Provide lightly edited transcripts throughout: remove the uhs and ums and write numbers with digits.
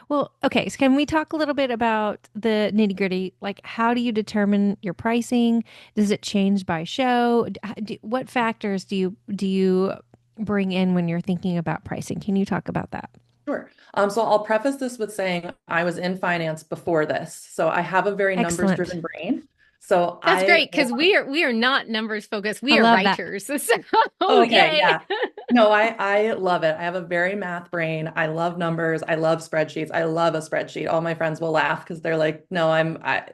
Well, okay. So can we talk a little bit about the nitty-gritty? Like, how do you determine your pricing? Does it change by show? What factors do you bring in when you're thinking about pricing? Can you talk about that? Sure. So I'll preface this with saying I was in finance before this, so I have a very Excellent. numbers-driven brain. So That's I great because we are not numbers focused. I We are love that. writers. So Okay, yay. yeah. No, I love it. I have a very math brain. I love numbers. I love spreadsheets. I love a spreadsheet. All my friends will laugh because they're like, "No,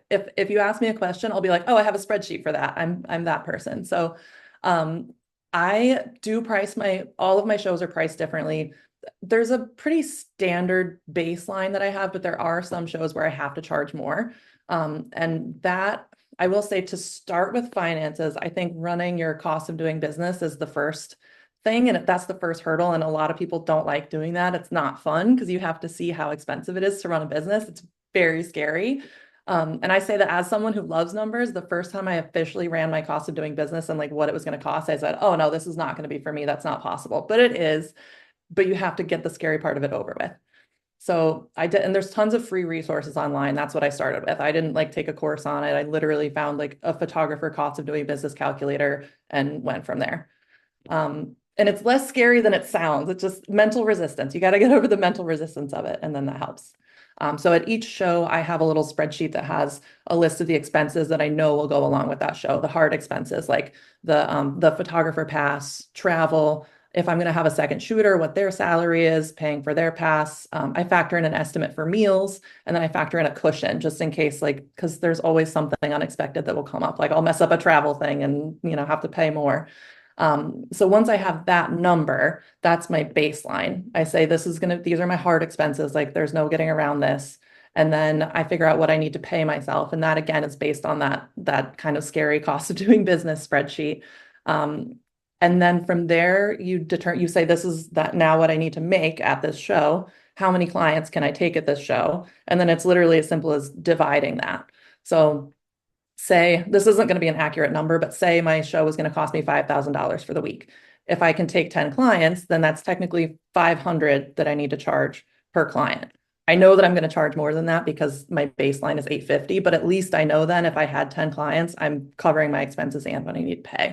if you ask me a question, I'll be like, "Oh, I have a spreadsheet for that." I'm that person. So, um I do price my all of my shows are priced differently. There's a pretty standard baseline that I have, but there are some shows where I have to charge more. And that I will say to start with finances, I think running your cost of doing business is the first thing. And that's the first hurdle. And a lot of people don't like doing that. It's not fun because you have to see how expensive it is to run a business. It's very scary. And I say that as someone who loves numbers, the first time I officially ran my cost of doing business and like what it was going to cost, I said, oh no, this is not going to be for me. That's not possible. But it is, but you have to get the scary part of it over with. So I did, and there's tons of free resources online. That's what I started with. I didn't like take a course on it. I literally found like a photographer cost of doing business calculator and went from there. And it's less scary than it sounds. It's just mental resistance. You got to get over the mental resistance of it, and then that helps. So at each show, I have a little spreadsheet that has a list of the expenses that I know will go along with that show, the hard expenses like the photographer pass, travel, if I'm going to have a second shooter, what their salary is, paying for their pass. I factor in an estimate for meals, and then I factor in a cushion just in case, like, because there's always something unexpected that will come up. Like I'll mess up a travel thing and, have to pay more. So once I have that number, that's my baseline. I say these are my hard expenses. Like there's no getting around this. And then I figure out what I need to pay myself. And that again is based on that kind of scary cost of doing business spreadsheet. Um, and then from there, you say, this is that now what I need to make at this show. How many clients can I take at this show? And then it's literally as simple as dividing that. So say this isn't going to be an accurate number, but say my show is going to cost me $5,000 for the week. If I can take 10 clients, then that's technically 500 that I need to charge per client. I know that I'm going to charge more than that because my baseline is 850, but at least I know then if I had 10 clients, I'm covering my expenses and what I need to pay.